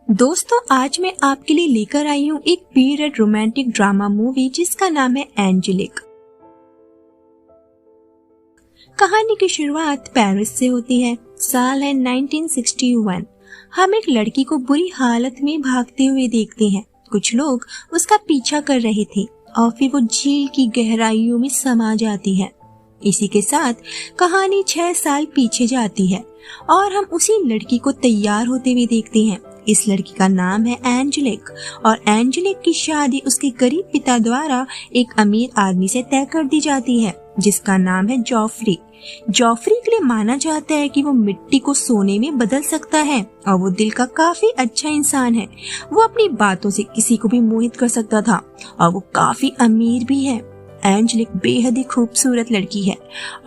दोस्तों, आज मैं आपके लिए लेकर आई हूँ एक पीरियड रोमांटिक ड्रामा मूवी जिसका नाम है एंजेलिक। कहानी की शुरुआत पेरिस से होती है। साल है 1961। हम एक लड़की को बुरी हालत में भागते हुए देखते हैं। कुछ लोग उसका पीछा कर रहे थे और फिर वो झील की गहराइयों में समा जाती है। इसी के साथ कहानी 6 साल पीछे जाती है और हम उसी लड़की को तैयार होते हुए देखते हैं। इस लड़की का नाम है एंजेलिक और एंजेलिक की शादी उसके गरीब पिता द्वारा एक अमीर आदमी से तय कर दी जाती है जिसका नाम है जॉफ्री। जॉफ्री के लिए माना जाता है कि वो मिट्टी को सोने में बदल सकता है और वो दिल का काफी अच्छा इंसान है। वो अपनी बातों से किसी को भी मोहित कर सकता था और वो काफी अमीर भी है। एंजेलिक बेहद ही खूबसूरत लड़की है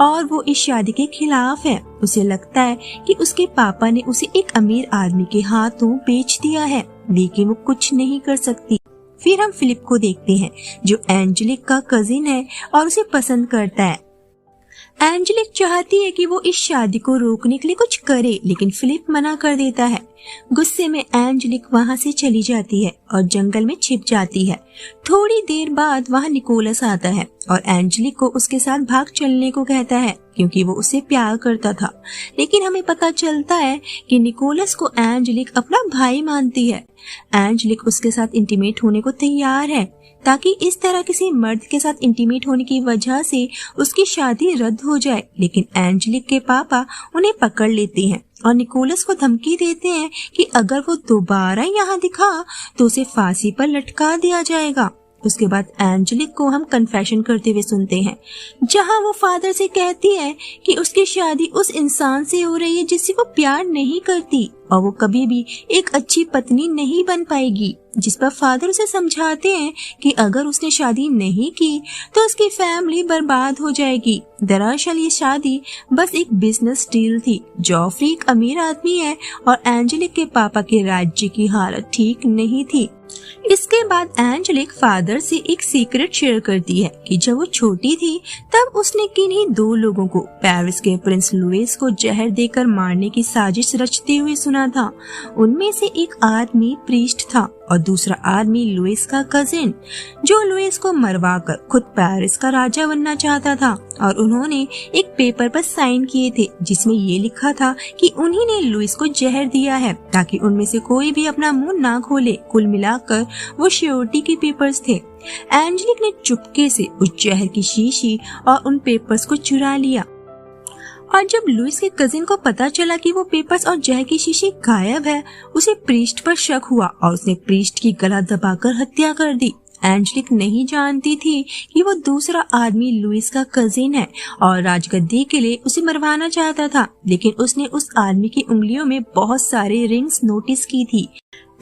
और वो इस शादी के खिलाफ है। उसे लगता है कि उसके पापा ने उसे एक अमीर आदमी के हाथों बेच दिया है, लेकिन वो कुछ नहीं कर सकती। फिर हम फिलिप को देखते हैं जो एंजेलिक का कजिन है और उसे पसंद करता है। एंजेलिक चाहती है कि वो इस शादी को रोकने के लिए कुछ करे, लेकिन फिलिप मना कर देता है। गुस्से में एंजेलिक वहाँ से चली जाती है और जंगल में छिप जाती है। थोड़ी देर बाद वहाँ निकोलस आता है और एंजेलिक को उसके साथ भाग चलने को कहता है क्योंकि वो उसे प्यार करता था। लेकिन हमें पता चलता है कि निकोलस को एंजेलिक अपना भाई मानती है। एंजेलिक उसके साथ इंटीमेट होने को तैयार है ताकि इस तरह किसी मर्द के साथ इंटीमेट होने की वजह से उसकी शादी रद्द हो जाए। लेकिन एंजेलिक के पापा उन्हें पकड़ लेते हैं और निकोलस को धमकी देते हैं कि अगर वो दोबारा यहाँ दिखा तो उसे फांसी पर लटका दिया जाएगा। उसके बाद एंजेलिक को हम कन्फेशन करते हुए सुनते हैं जहाँ वो फादर से कहती है कि उसकी शादी उस इंसान से हो रही है जिससे वो प्यार नहीं करती और वो कभी भी एक अच्छी पत्नी नहीं बन पाएगी। जिस पर फादर उसे समझाते हैं कि अगर उसने शादी नहीं की तो उसकी फैमिली बर्बाद हो जाएगी। दरअसल ये शादी बस एक बिजनेस डील थी। जॉफ्री एक अमीर आदमी है और एंजेलिक के पापा के राज्य की हालत ठीक नहीं थी। इसके बाद एंजेलिक फादर से एक सीक्रेट शेयर करती है कि जब वो छोटी थी तब उसने किन्हीं 2 लोगों को पेरिस के प्रिंस लुइस को जहर देकर मारने की साजिश रचते हुए सुना था। उनमें से एक आदमी प्रीस्ट था और दूसरा आदमी लुइस का कजिन जो लुइस को मरवाकर खुद पेरिस का राजा बनना चाहता था। और उन्होंने एक पेपर पर साइन किए थे जिसमें ये लिखा था कि उन्हीं ने लुइस को जहर दिया है ताकि उनमें से कोई भी अपना मुंह ना खोले। कुल मिलाकर वो श्योरिटी के पेपर्स थे। एंजेलिक ने चुपके से उस जहर की शीशी और उन पेपर्स को चुरा लिया और जब लुइस के कजिन को पता चला कि वो पेपर्स और जहर की शीशी गायब है, उसे प्रीस्ट पर शक हुआ और उसने प्रीस्ट की गला दबाकर हत्या कर दी। एंजेलिक नहीं जानती थी कि वो दूसरा आदमी लुइस का कजिन है और राजगद्दी के लिए उसे मरवाना चाहता था, लेकिन उसने उस आदमी की उंगलियों में बहुत सारे रिंग्स नोटिस की थी।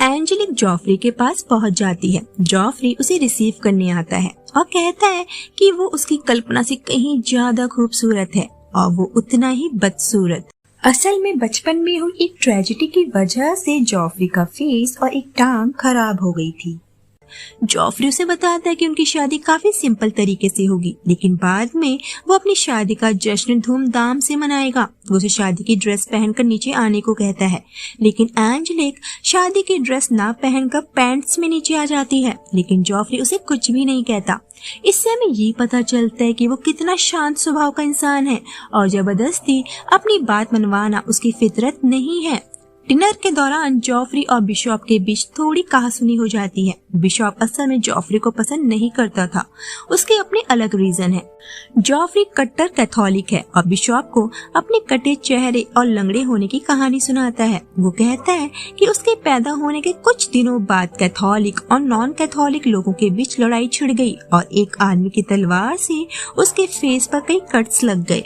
एंजेलिक जॉफ्री के पास पहुंच जाती है। जॉफ्री उसे रिसीव करने आता है और कहता है कि वो उसकी कल्पना से कहीं ज्यादा खूबसूरत है और वो उतना ही बदसूरत। असल में बचपन में हुई एक ट्रेजेडी की वजह से जॉफ्री का फेस और एक टांग खराब हो गई थी। जॉफ्री उसे बताता है कि उनकी शादी काफी सिंपल तरीके से होगी, लेकिन बाद में वो अपनी शादी का जश्न धूमधाम से मनाएगा। वो उसे शादी की ड्रेस पहनकर नीचे आने को कहता है, लेकिन एंजेलिक शादी की ड्रेस ना पहनकर पैंट्स में नीचे आ जाती है। लेकिन जॉफ्री उसे कुछ भी नहीं कहता। इससे हमें ये पता चलता है कि वो कितना शांत स्वभाव का इंसान है और जबरदस्ती अपनी बात मनवाना उसकी फितरत नहीं है। डिनर के दौरान जॉफ्री और बिशॉप के बीच थोड़ी कहासुनी हो जाती है। बिशॉप असल में जॉफ्री को पसंद नहीं करता था। उसके अपने अलग रीजन है। जॉफ्री कट्टर कैथोलिक है और बिशॉप को अपने कटे चेहरे और लंगड़े होने की कहानी सुनाता है। वो कहता है कि उसके पैदा होने के कुछ दिनों बाद कैथोलिक और नॉन कैथोलिक लोगों के बीच लड़ाई छिड़ गई और एक आदमी की तलवार से उसके फेस पर कई कट्स लग गए।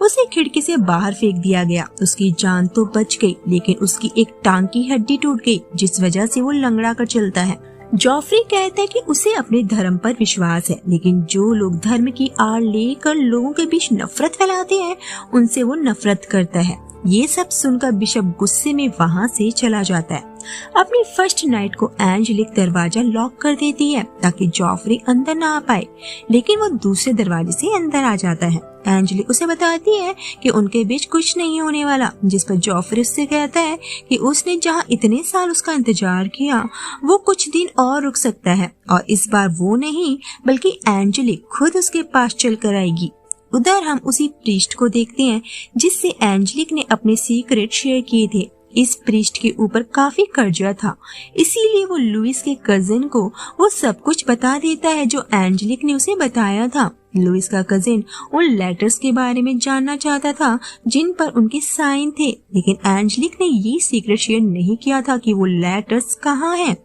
उसे खिड़की से बाहर फेंक दिया गया। उसकी जान तो बच गई, लेकिन उसकी एक टांग की हड्डी टूट गई जिस वजह से वो लंगड़ा कर चलता है। जॉफ्री कहता है कि उसे अपने धर्म पर विश्वास है, लेकिन जो लोग धर्म की आड़ लेकर लोगों के बीच नफरत फैलाते हैं उनसे वो नफरत करता है। ये सब सुनकर बिशप गुस्से में वहाँ से चला जाता है। अपनी फर्स्ट नाइट को एंजेलिक दरवाजा लॉक कर देती है ताकि जॉफ्री अंदर ना आ पाए, लेकिन वो दूसरे दरवाजे से अंदर आ जाता है। एंजेलिक उसे बताती है कि उनके बीच कुछ नहीं होने वाला, जिस पर जॉफ्री उससे कहता है कि उसने जहाँ इतने साल उसका इंतजार किया वो कुछ दिन और रुक सकता है, और इस बार वो नहीं बल्कि एंजेलिक खुद उसके पास चल कर आएगी। उधर हम उसी प्रीस्ट को देखते हैं जिससे एंजेलिक ने अपने सीक्रेट शेयर किए थे। इस प्रीस्ट के ऊपर काफी कर्जा था, इसीलिए वो लुइस के कजिन को वो सब कुछ बता देता है जो एंजेलिक ने उसे बताया था। लुइस का कजिन उन लेटर्स के बारे में जानना चाहता था जिन पर उनके साइन थे, लेकिन एंजेलिक ने ये सीक्रेट शेयर नहीं किया था कि वो लेटर्स कहाँ हैं।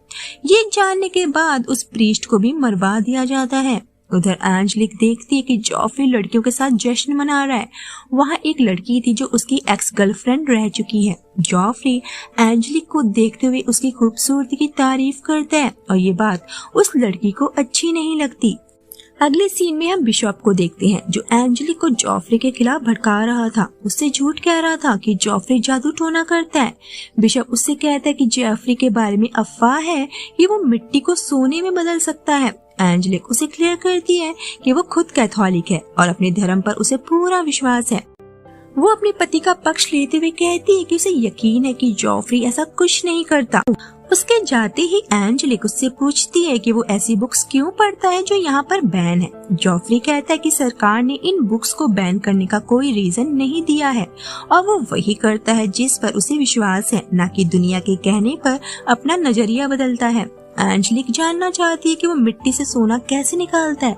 ये जानने के बाद उस प्रीस्ट को भी मरवा दिया जाता है। उधर एंजेलिक देखती है कि जॉफ्री लड़कियों के साथ जश्न मना रहा है। वहाँ एक लड़की थी जो उसकी एक्स गर्लफ्रेंड रह चुकी है। जॉफ्री एंजेलिक को देखते हुए उसकी खूबसूरती की तारीफ करता है और ये बात उस लड़की को अच्छी नहीं लगती। अगले सीन में हम बिशप को देखते हैं जो एंजेलिक को जॉफ्री के खिलाफ भड़का रहा था। उससे झूठ कह रहा था कि जॉफ्री जादू टोना करता है। बिशप उससे कहता है कि जॉफ्री के बारे में अफवाह है कि वो मिट्टी को सोने में बदल सकता है। एंजेलिक उसे क्लियर करती है कि वो खुद कैथोलिक है और अपने धर्म पर उसे पूरा विश्वास है। वो अपने पति का पक्ष लेते हुए कहती है कि उसे यकीन है कि जॉफ्री ऐसा कुछ नहीं करता। उसके जाते ही एंजेलिक उससे पूछती है कि वो ऐसी बुक्स क्यों पढ़ता है जो यहाँ पर बैन है। जॉफ्री कहता है कि सरकार ने इन बुक्स को बैन करने का कोई रीजन नहीं दिया है और वो वही करता है जिस पर उसे विश्वास है, न कि दुनिया के कहने पर अपना नजरिया बदलता है। एंजेलिक जानना चाहती है कि वो मिट्टी से सोना कैसे निकालता है।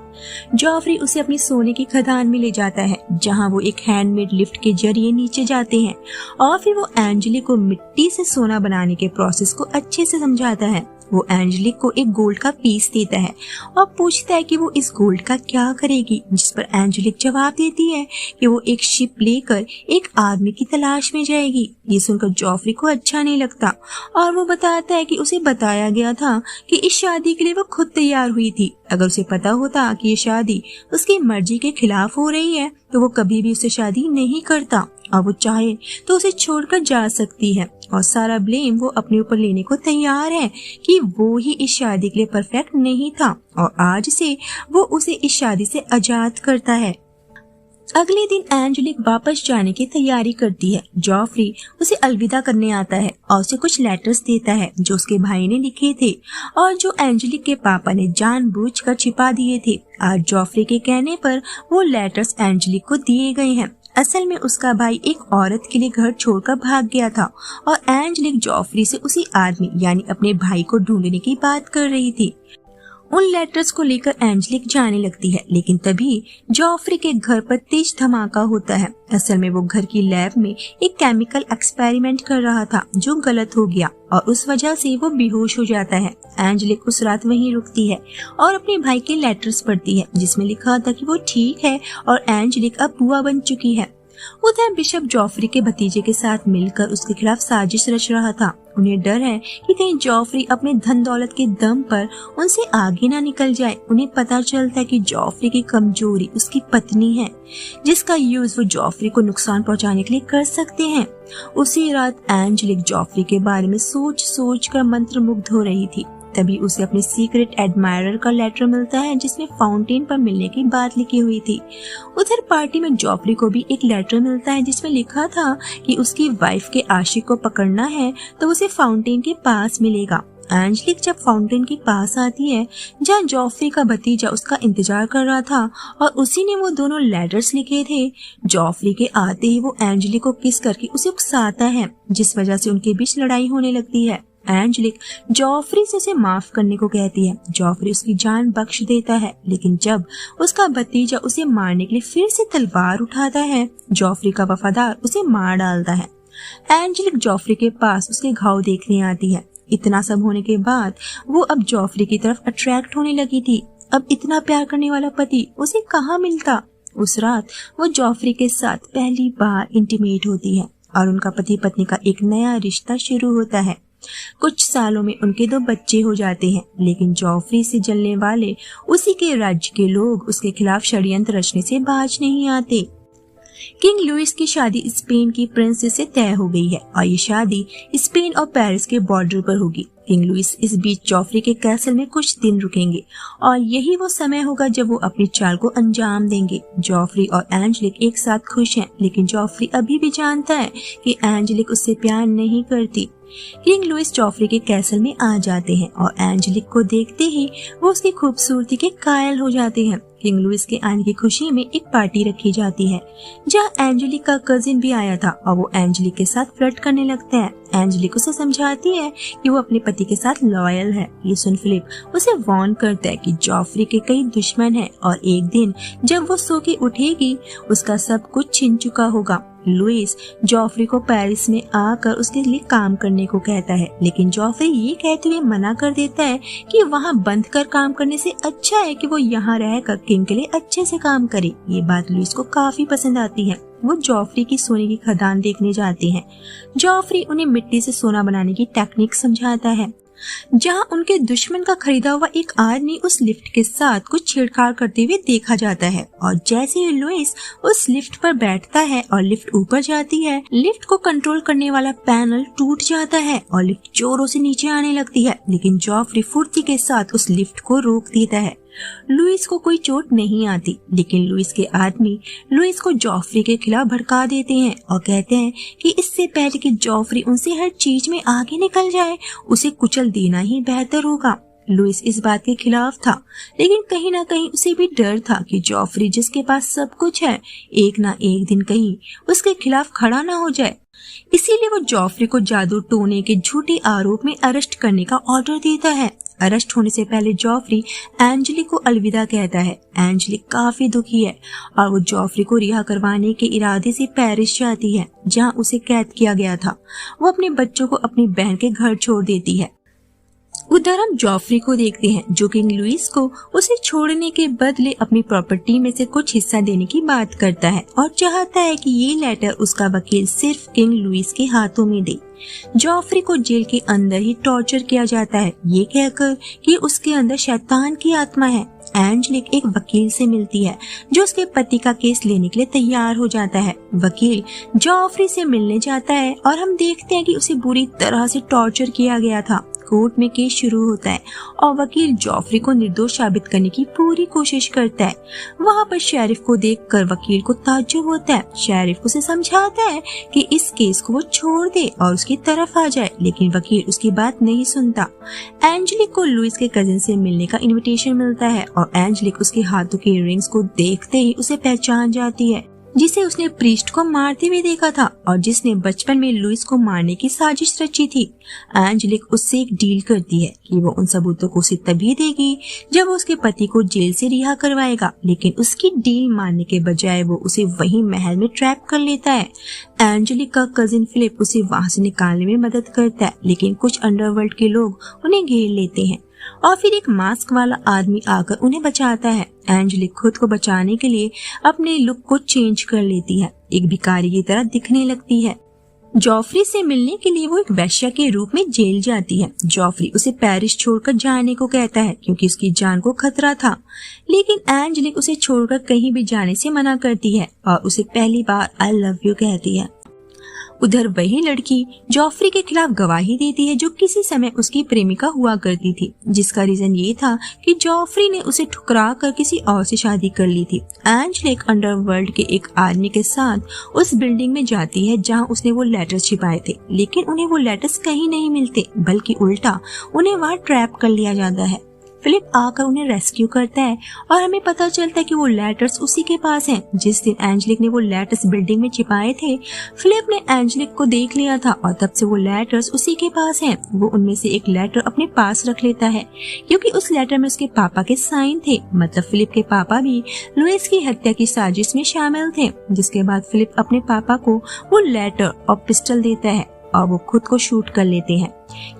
जॉफ्री उसे अपनी सोने की खदान में ले जाता है जहां वो एक हैंडमेड लिफ्ट के जरिए नीचे जाते हैं और फिर वो एंजेलिक को मिट्टी से सोना बनाने के प्रोसेस को अच्छे से समझाता है। वो एंजेलिक को एक गोल्ड का पीस देता है और पूछता है कि वो इस गोल्ड का क्या करेगी, जिस पर एंजेलिक जवाब देती है कि वो एक शिप लेकर एक आदमी की तलाश में जाएगी। ये सुनकर जॉफ्री को अच्छा नहीं लगता और वो बताता है कि उसे बताया गया था कि इस शादी के लिए वो खुद तैयार हुई थी। अगर उसे पता होता कि ये शादी उसकी मर्जी के खिलाफ हो रही है तो वो कभी भी उसे शादी नहीं करता और वो चाहे तो उसे छोड़कर जा सकती है और सारा ब्लेम वो अपने ऊपर लेने को तैयार है कि वो ही इस शादी के लिए परफेक्ट नहीं था और आज से वो उसे इस शादी से आजाद करता है। अगले दिन एंजेलिक वापस जाने की तैयारी करती है। जॉफ्री उसे अलविदा करने आता है और उसे कुछ लेटर्स देता है जो उसके भाई ने लिखे थे और जो एंजेलिक के पापा ने जानबूझकर छिपा दिए थे। आज जॉफ्री के कहने पर वो लेटर्स एंजेलिक को दिए गए हैं। असल में उसका भाई एक औरत के लिए घर छोड़कर भाग गया था और एंजेलिक जॉफ्री से उसी आदमी यानी अपने भाई को ढूंढने की बात कर रही थी। उन लेटर्स को लेकर एंजेलिक जाने लगती है, लेकिन तभी जॉफ्री के घर पर तेज धमाका होता है। असल में वो घर की लैब में एक केमिकल एक्सपेरिमेंट कर रहा था जो गलत हो गया और उस वजह से वो बेहोश हो जाता है। एंजेलिक उस रात वहीं रुकती है और अपने भाई के लेटर्स पढ़ती है जिसमें लिखा था कि वो ठीक है और एंजेलिक अब बुआ बन चुकी है। उधर बिशप जॉफ्री के भतीजे के साथ मिलकर उसके खिलाफ साजिश रच रहा था। उन्हें डर है कि कहीं जॉफ्री अपने धन दौलत के दम पर उनसे आगे ना निकल जाए। उन्हें पता चलता है कि जॉफ्री की कमजोरी उसकी पत्नी है जिसका यूज वो जॉफ्री को नुकसान पहुंचाने के लिए कर सकते हैं। उसी रात एंजेलिक जॉफ्री के बारे में सोच सोच कर मंत्रमुग्ध हो रही थी। तभी उसे अपने सीक्रेट एडमायरर का लेटर मिलता है जिसमें फाउंटेन पर मिलने की बात लिखी हुई थी। उधर पार्टी में जॉफ्री को भी एक लेटर मिलता है जिसमें लिखा था कि उसकी वाइफ के आशिक को पकड़ना है तो उसे फाउंटेन के पास मिलेगा। एंजेलिक जब फाउंटेन के पास आती है जहाँ जॉफ्री का भतीजा उसका इंतजार कर रहा था और उसी ने वो दोनों लेटर्स लिखे थे। जॉफ्री के आते ही वो एंजेलिक को किस करके उसे उकसाता है जिस वजह से उनके बीच लड़ाई होने लगती है। एंजेलिक जॉफ्री से उसे माफ करने को कहती है। जॉफ्री उसकी जान बख्श देता है, लेकिन जब उसका भतीजा उसे मारने के लिए फिर से तलवार उठाता है जॉफ्री का वफादार उसे मार डालता है। एंजेलिक जॉफ्री के पास उसके घाव देखने आती है। इतना सब होने के बाद वो अब जॉफ्री की तरफ अट्रैक्ट होने लगी थी। अब इतना प्यार करने वाला पति उसे कहाँ मिलता। उस रात वो जॉफ्री के साथ पहली बार इंटीमेट होती है और उनका पति पत्नी का एक नया रिश्ता शुरू होता है। कुछ सालों में उनके 2 बच्चे हो जाते हैं, लेकिन जॉफ्री से जलने वाले उसी के राज्य के लोग उसके खिलाफ षड्यंत्र रचने से बाज नहीं आते। किंग लुइस की शादी स्पेन की प्रिंसेस से तय हो गई है और ये शादी स्पेन और पेरिस के बॉर्डर पर होगी। किंग लुइस इस बीच जॉफ्री के कैसल में कुछ दिन रुकेंगे और यही वो समय होगा जब वो अपनी चाल को अंजाम देंगे। जॉफ्री और एंजेलिक एक साथ खुश हैं, लेकिन जॉफ्री अभी भी जानता है कि एंजेलिक उससे प्यार नहीं करती। किंग लुइस जॉफ्री के कैसल में आ जाते हैं और एंजेलिक को देखते ही वो उसकी खूबसूरती के कायल हो जाते हैं। किंग लुइस के आने की खुशी में एक पार्टी रखी जाती है जहां एंजेलिक का कजिन भी आया था और वो एंजेलिक के साथ फ्लर्ट करने लगता है। एंजेलिक उसे समझाती है कि वो अपने पति के साथ लॉयल है। ये सुन फिलिप उसे वार्न करता है कि जॉफ्री के कई दुश्मन हैं और एक दिन जब वो सो के उठेगी उसका सब कुछ छिन चुका होगा। लुइस जॉफ्री को पेरिस में आकर उसके लिए काम करने को कहता है, लेकिन जॉफ्री ये कहते हुए मना कर देता है कि वहाँ बंद कर काम करने से अच्छा है कि वो यहाँ रहकर किंग के लिए अच्छे से काम करे। ये बात लुइस को काफी पसंद आती है। वो जॉफ्री की सोने की खदान देखने जाते हैं। जॉफ्री उन्हें मिट्टी से सोना बनाने की टेक्निक समझाता है। जहां उनके दुश्मन का खरीदा हुआ एक आदमी उस लिफ्ट के साथ कुछ छेड़छाड़ करते हुए देखा जाता है और जैसे ही लुइस उस लिफ्ट पर बैठता है और लिफ्ट ऊपर जाती है, लिफ्ट को कंट्रोल करने वाला पैनल टूट जाता है और लिफ्ट जोरों से नीचे आने लगती है, लेकिन जॉफ्री फुर्ती के साथ उस लिफ्ट को रोक देता है। लुइस को कोई चोट नहीं आती, लेकिन लुइस के आदमी लुइस को जॉफ्री के खिलाफ भड़का देते हैं और कहते हैं कि इससे पहले कि जॉफ्री उनसे हर चीज में आगे निकल जाए उसे कुचल देना ही बेहतर होगा। लुइस इस बात के खिलाफ था, लेकिन कहीं ना कहीं उसे भी डर था कि जॉफ्री जिसके पास सब कुछ है एक ना एक दिन कहीं उसके खिलाफ खड़ा ना हो जाए। इसीलिए वो जॉफ्री को जादू टोने के झूठे आरोप में अरेस्ट करने का ऑर्डर देता है। अरेस्ट होने से पहले जॉफ्री एंजेलिक को अलविदा कहता है। एंजेलिक काफी दुखी है और वो जॉफ्री को रिहा करवाने के इरादे से पेरिस जाती है जहां उसे कैद किया गया था। वो अपने बच्चों को अपनी बहन के घर छोड़ देती है। उधर हम जॉफ्री को देखते हैं जो किंग लुइस को उसे छोड़ने के बदले अपनी प्रॉपर्टी में से कुछ हिस्सा देने की बात करता है और चाहता है कि ये लेटर उसका वकील सिर्फ किंग लुइस के हाथों में दे। जॉफ्री को जेल के अंदर ही टॉर्चर किया जाता है, ये कहकर कि उसके अंदर शैतान की आत्मा है। एंजेलिक एक वकील से मिलती है जो उसके पति का केस लेने के लिए तैयार हो जाता है। वकील जॉफ्री से मिलने जाता है और हम देखते हैं कि उसे बुरी तरह से टॉर्चर किया गया था। कोर्ट में केस शुरू होता है और वकील जॉफ्री को निर्दोष साबित करने की पूरी कोशिश करता है। वहाँ पर शेरिफ को देखकर वकील को ताज्जुब होता है। शेरिफ उसे समझाता है कि इस केस को वो छोड़ दे और उसकी तरफ आ जाए, लेकिन वकील उसकी बात नहीं सुनता। एंजेलिक को लुइस के कजिन से मिलने का इनविटेशन मिलता है और एंजेलिक उसके हाथों के रिंग्स को देखते ही उसे पहचान जाती है, जिसे उसने प्रीस्ट को मारते हुए देखा था और जिसने बचपन में लुइस को मारने की साजिश रची थी। एंजेलिक उससे एक डील करती है कि वो उन सबूतों को उसे तभी देगी जब वो उसके पति को जेल से रिहा करवाएगा, लेकिन उसकी डील मानने के बजाय वो उसे वहीं महल में ट्रैप कर लेता है। एंजेलिक का कजिन फिलिप उसे वहां से निकालने में मदद करता है, लेकिन कुछ अंडरवर्ल्ड के लोग उन्हें घेर लेते हैं और फिर एक मास्क वाला आदमी आकर उन्हें बचाता है। एंजेलिक खुद को बचाने के लिए अपने लुक को चेंज कर लेती है, एक भिखारी की तरह दिखने लगती है। जॉफ्री से मिलने के लिए वो एक वेश्या के रूप में जेल जाती है। जॉफ्री उसे पेरिस छोड़कर जाने को कहता है क्योंकि उसकी जान को खतरा था, लेकिन एंजेलिक उसे छोड़कर कहीं भी जाने से मना करती है और उसे पहली बार आई लव यू कहती है। उधर वही लड़की जॉफ्री के खिलाफ गवाही देती है जो किसी समय उसकी प्रेमिका हुआ करती थी, जिसका रीजन ये था कि जॉफ्री ने उसे ठुकरा कर किसी और से शादी कर ली थी। एंजेलिक अंडरवर्ल्ड के एक आदमी के साथ उस बिल्डिंग में जाती है जहां उसने वो लेटर्स छिपाए थे, लेकिन उन्हें वो लेटर्स कहीं नहीं मिलते, बल्कि उल्टा उन्हें वहां ट्रैप कर लिया जाता है। फिलिप आकर उन्हें रेस्क्यू करता है और हमें पता चलता है कि वो लेटर्स उसी के पास हैं जिस दिन एंजेलिक ने वो लेटर्स बिल्डिंग में छिपाए थे। फिलिप ने एंजेलिक को देख लिया था और तब से वो लेटर्स उसी के पास हैं। वो उनमें से एक लेटर अपने पास रख लेता है क्योंकि उस लेटर में उसके पापा के साइन थे, मतलब फिलिप के पापा भी लुइस की हत्या की साजिश में शामिल थे। जिसके बाद फिलिप अपने पापा को वो लेटर और पिस्टल देता है और वो खुद को शूट कर लेते हैं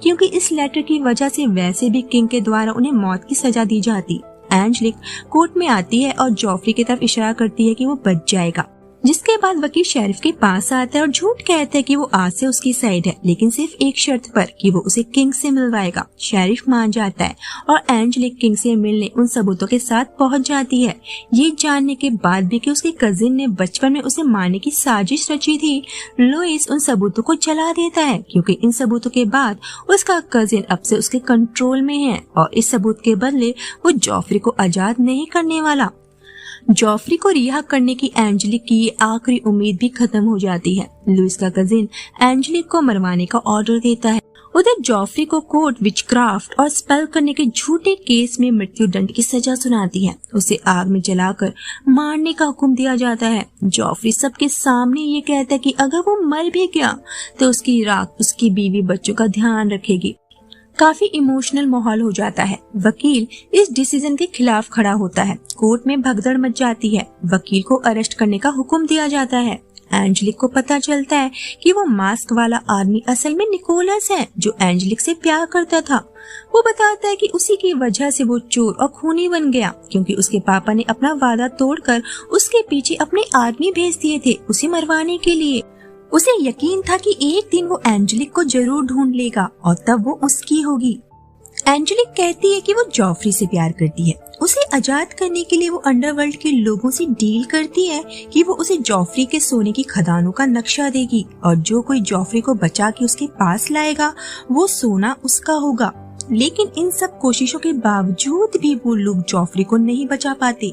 क्योंकि इस लेटर की वजह से वैसे भी किंग के द्वारा उन्हें मौत की सजा दी जाती। एंजेलिक कोर्ट में आती है और जॉफ्री की तरफ इशारा करती है कि वो बच जाएगा। जिसके बाद वकील शेरिफ के पास आता है और झूठ कहता है कि वो आज से उसकी साइड है, लेकिन सिर्फ एक शर्त पर कि वो उसे किंग से मिलवाएगा। शेरिफ मान जाता है और एंजेलिक किंग से मिलने उन सबूतों के साथ पहुंच जाती है। ये जानने के बाद भी कि उसके कजिन ने बचपन में उसे मारने की साजिश रची थी, लुइस उन सबूतों को जला देता है, क्योंकि इन सबूतों के बाद उसका कजिन अब से उसके कंट्रोल में है और इस सबूत के बदले वो जॉफ्री को आजाद नहीं करने वाला। जॉफ्री को रिहा करने की एंजेलिक की ये आखिरी उम्मीद भी खत्म हो जाती है। लुइस का कजिन एंजेलिक को मरवाने का ऑर्डर देता है। उधर जॉफ्री को कोर्ट विचक्राफ्ट और स्पेल करने के झूठे केस में मृत्यु दंड की सजा सुनाती है। उसे आग में जलाकर मारने का हुक्म दिया जाता है। जॉफ्री सबके सामने ये कहता है कि अगर वो मर भी गया तो उसकी राख उसकी बीवी बच्चों का ध्यान रखेगी। काफी इमोशनल माहौल हो जाता है। वकील इस डिसीजन के खिलाफ खड़ा होता है। कोर्ट में भगदड़ मच जाती है। वकील को अरेस्ट करने का हुक्म दिया जाता है। एंजेलिक को पता चलता है कि वो मास्क वाला आदमी असल में निकोलस है, जो एंजेलिक से प्यार करता था। वो बताता है कि उसी की वजह से वो चोर और खूनी बन गया, क्योंकि उसके पापा ने अपना वादा तोड़कर उसके पीछे अपने आदमी भेज दिए थे उसे मरवाने के लिए। उसे यकीन था कि एक दिन वो एंजेलिक को जरूर ढूंढ लेगा और तब वो उसकी होगी। एंजेलिक कहती है कि वो जॉफ्री से प्यार करती है। उसे आजाद करने के लिए वो अंडरवर्ल्ड के लोगों से डील करती है कि वो उसे जॉफ्री के सोने की खदानों का नक्शा देगी और जो कोई जॉफ्री को बचा के उसके पास लाएगा वो सोना उसका होगा। लेकिन इन सब कोशिशों के बावजूद भी वो लोग जॉफ्री को नहीं बचा पाते,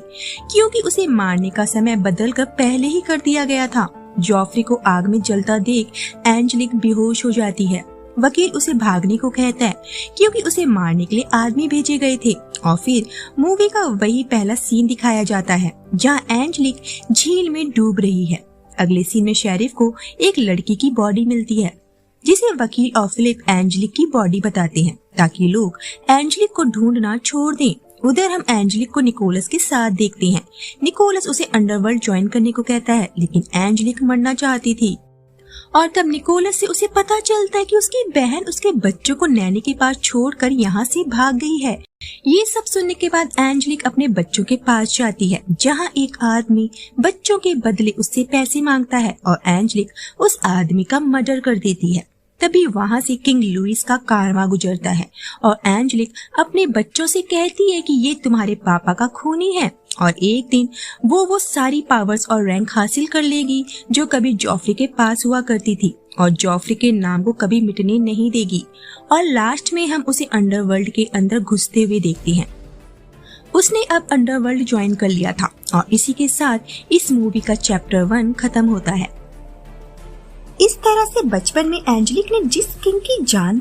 क्योंकि उसे मारने का समय बदल कर पहले ही कर दिया गया था। जॉफ्री को आग में जलता देख एंजेलिक बेहोश हो जाती है। वकील उसे भागने को कहता है, क्योंकि उसे मारने के लिए आदमी भेजे गए थे। और फिर मूवी का वही पहला सीन दिखाया जाता है, जहां एंजेलिक झील में डूब रही है। अगले सीन में शेरिफ को एक लड़की की बॉडी मिलती है, जिसे वकील और फिलिप एंजेलिक की बॉडी बताते हैं, ताकि लोग एंजेलिक को ढूंढना छोड़ दें। उधर हम एंजेलिक को निकोलस के साथ देखते हैं। निकोलस उसे अंडरवर्ल्ड ज्वाइन करने को कहता है, लेकिन एंजेलिक मरना चाहती थी। और तब निकोलस से उसे पता चलता है कि उसकी बहन उसके बच्चों को नैनी के पास छोड़कर यहाँ से भाग गई है। ये सब सुनने के बाद एंजेलिक अपने बच्चों के पास जाती है, जहाँ एक आदमी बच्चों के बदले उससे पैसे मांगता है और एंजेलिक उस आदमी का मर्डर कर देती है। तभी वहाँ से किंग लुइस का कारवां गुजरता है और एंजेलिक अपने बच्चों से कहती है कि ये तुम्हारे पापा का खूनी है और एक दिन वो सारी पावर्स और रैंक हासिल कर लेगी जो कभी जॉफ्री के पास हुआ करती थी और जॉफ्री के नाम को कभी मिटने नहीं देगी। और लास्ट में हम उसे अंडरवर्ल्ड के अंदर घुसते हुए देखते हैं। उसने अब अंडरवर्ल्ड ज्वाइन कर लिया था और इसी के साथ इस मूवी का चैप्टर 1 खत्म होता है। इस तरह से बचपन में एंजेलिक ने जिस किंग की जान